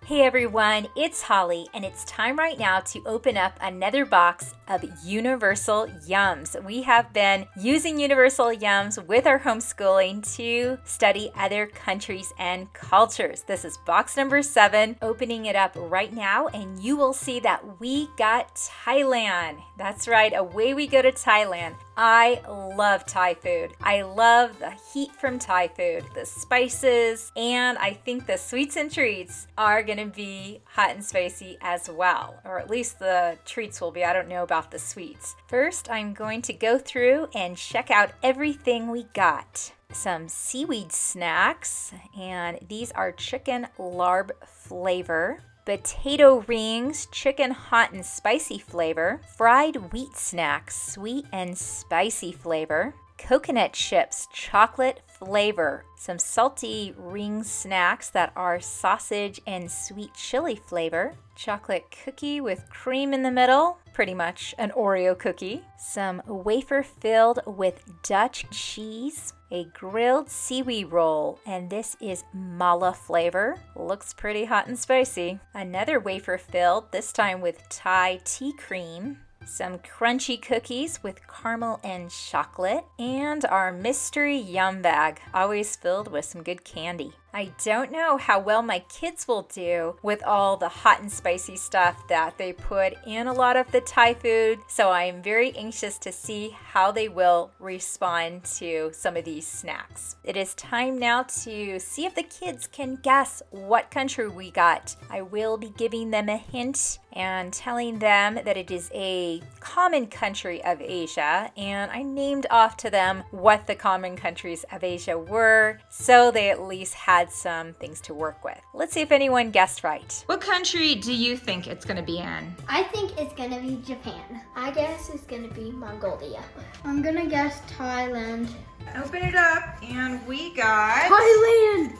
Hey everyone, it's Holly, and it's time right now to open up another box of Universal Yums. We have been using Universal Yums with our homeschooling to study other countries and cultures. This is box number 7, opening it up right now, and you will see that we got Thailand. That's right, away we go to Thailand. I love Thai food. I love the heat from Thai food, the spices, and I think the sweets and treats are going to be hot and spicy as well. Or at least the treats will be. I don't know about the sweets. First, I'm going to go through and check out everything we got. Some seaweed snacks, and these are chicken larb flavor. Potato rings, chicken hot and spicy flavor. Fried wheat snacks, sweet and spicy flavor. Coconut chips, chocolate flavor. Some salty ring snacks that are sausage and sweet chili flavor. Chocolate cookie with cream in the middle, pretty much an Oreo cookie. Some wafer filled with Dutch cheese. A grilled seaweed roll, and this is mala flavor. Looks pretty hot and spicy. Another wafer filled, this time with Thai tea cream. Some crunchy cookies with caramel and chocolate, and our mystery yum bag, always filled with some good candy. I don't know how well my kids will do with all the hot and spicy stuff that they put in a lot of the Thai food, so I'm very anxious to see how they will respond to some of these snacks. It is time now to see if the kids can guess what country we got. I will be giving them a hint and telling them that it is a common country of Asia, and I named off to them what the common countries of Asia were, so they at least had some things to work with. Let's see if anyone guessed right. What country do you think it's going to be in? I think it's going to be Japan. I guess it's going to be Mongolia. I'm going to guess Thailand. Open it up, and we got Thailand!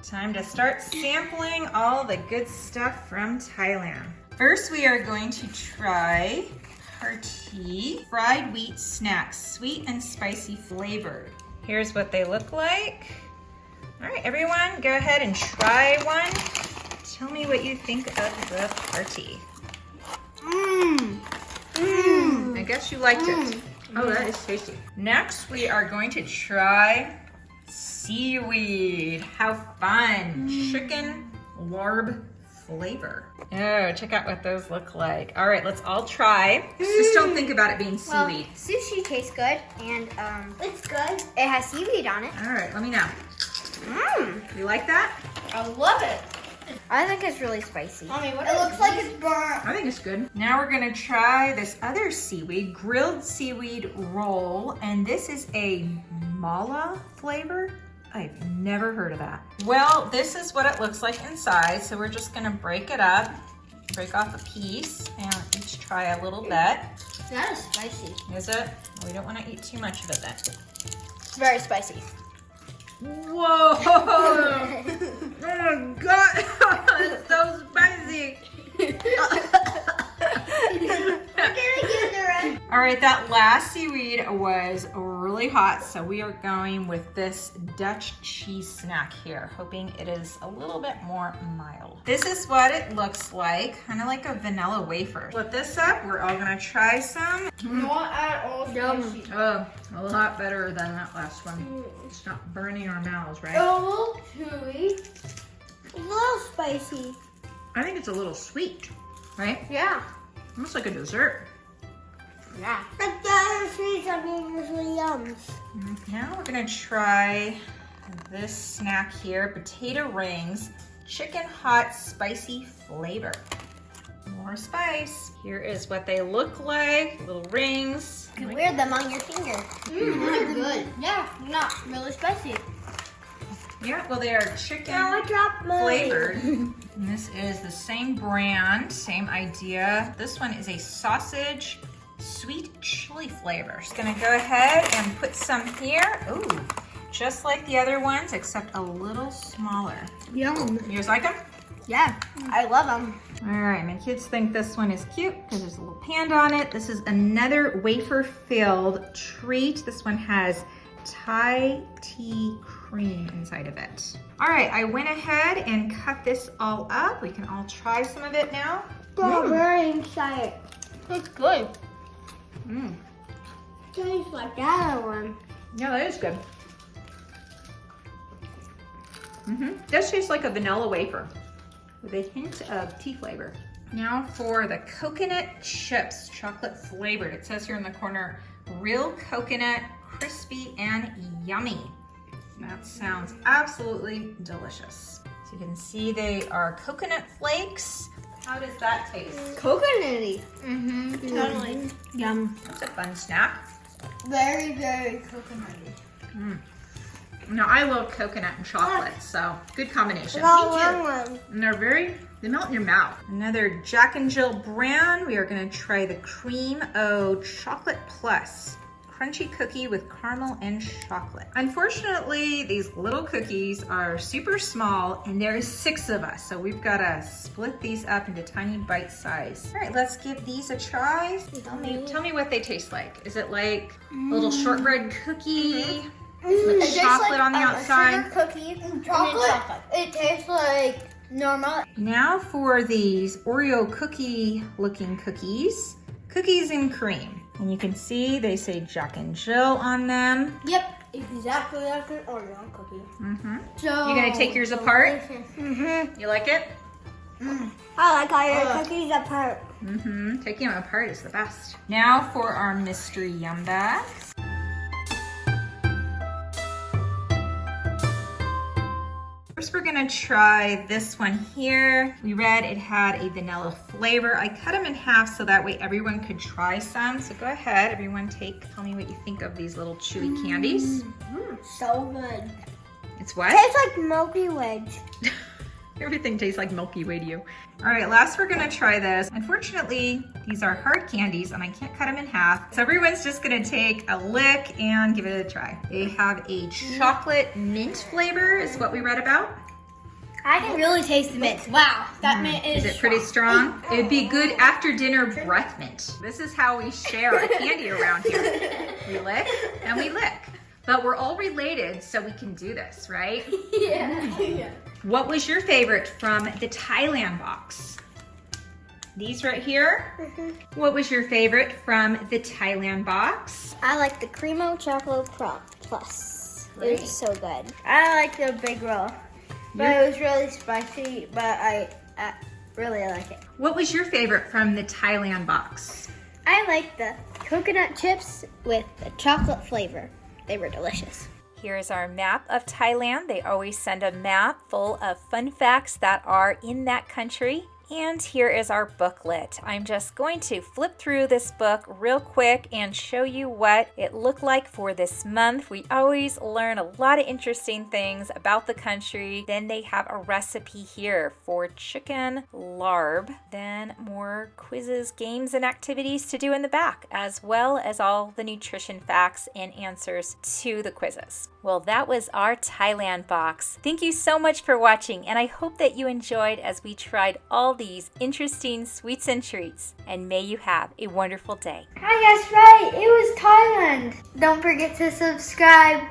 Time to start sampling all the good stuff from Thailand. First, we are going to try hearty fried wheat snacks, sweet and spicy flavored. Here's what they look like. All right, everyone, go ahead and try one. Tell me what you think of the hearty. I guess you liked it. Oh, that is tasty. Next, we are going to try seaweed. How fun. Chicken larb flavor. Oh, check out what those look like. All right, let's all try. Just don't think about it being seaweed. Well, sushi tastes good, and It's good. it has seaweed on it. All right, let me know. You like that? I love it. I think it's really spicy. Mommy, what It looks like it's burnt. I think it's good. Now we're gonna try this other seaweed, grilled seaweed roll, and this is a mala flavor. I've never heard of that. Well, this is what it looks like inside, so we're just gonna break it up, break off a piece, and each try a little bit. That is spicy. Is it? We don't wanna eat too much of it then. It's very spicy. Whoa! Oh my god! It's so spicy! All right, that last seaweed was really hot, so we are going with this Dutch cheese snack here, hoping it is a little bit more mild. This is what it looks like, kind of like a vanilla wafer. Flip this up, we're all gonna try some. Not at all spicy. Oh, a lot better than that last one. It's not burning our mouths, right? A little chewy. A little spicy. I think it's a little sweet, right? Yeah. Almost like a dessert. Yeah. Like the other sweets are usually yums. Now we're gonna try this snack here, potato rings, chicken hot spicy flavor. More spice. Here is what they look like, little rings. You can wear them on your finger. They're good. Yeah, not really spicy. Yeah, well they are chicken Now I dropped mine. flavored. And this is the same brand, same idea. This one is a sausage sweet chili flavor. Just gonna go ahead and put some here. Ooh, just like the other ones, except a little smaller. Yum. You guys like them? Yeah, I love them. All right, my kids think this one is cute because there's a little panda on it. This is another wafer-filled treat. This one has Thai tea cream inside of it. All right, I went ahead and cut this all up. We can all try some of it now. Strawberry inside. It's good. Mm. Tastes like the other one. Yeah, that is good. This tastes like a vanilla wafer with a hint of tea flavor. Now for the coconut chips, chocolate flavored. It says here in the corner, real coconut, crispy and yummy. That sounds absolutely delicious. So you can see they are coconut flakes. How does that taste? Coconutty. Totally. Yum. That's a fun snack. Very, very coconutty. Now I love coconut and chocolate, so good combination. One. And they melt in your mouth. Another Jack and Jill brand. We are gonna try the Cream O Chocolate Plus crunchy cookie with caramel and chocolate. Unfortunately, these little cookies are super small and there's 6 of us, so we've gotta split these up into tiny bite size. All right, let's give these a try. Tell me what they taste like. Is it like a little shortbread cookie? With chocolate on the outside? Sugar cookie. Chocolate. It tastes like normal. Now for these Oreo cookie looking cookies. Cookies and cream. And you can see they say Jack and Jill on them. Yep, exactly like an Oreo cookie. So You gonna take yours apart? You like it? I like all your cookies apart. Taking them apart is the best. Now for our mystery yum bags. First we're gonna try this one here. We read it had a vanilla flavor. I cut them in half so that way everyone could try some. So go ahead, everyone tell me what you think of these little chewy candies. so good. It's what? Tastes like Milky Way. Everything tastes like Milky Way to you. All right, last we're gonna try this. Unfortunately, these are hard candies and I can't cut them in half. So everyone's just gonna take a lick and give it a try. They have a chocolate mint flavor is what we read about. I can really taste the mint. Wow, that mint is Is it pretty strong? It would be good after dinner breath mint. This is how we share our candy around here. We lick and we lick. But we're all related, so we can do this, right? Yeah. What was your favorite from the Thailand box? These right here? What was your favorite from the Thailand box? I like the Cream O Chocolate Plus. It was so good. I like the big roll, but it was really spicy, but I really like it. What was your favorite from the Thailand box? I like the coconut chips with the chocolate flavor. They were delicious. Here's our map of Thailand. They always send a map full of fun facts that are in that country. And here is our booklet. I'm just going to flip through this book real quick and show you what it looked like for this month. We always learn a lot of interesting things about the country. Then they have a recipe here for chicken larb. Then more quizzes, games, and activities to do in the back, as well as all the nutrition facts and answers to the quizzes. Well, that was our Thailand box. Thank you so much for watching, and I hope that you enjoyed as we tried all these interesting sweets and treats. And may you have a wonderful day. Hi, that's right. It was Thailand. Don't forget to subscribe.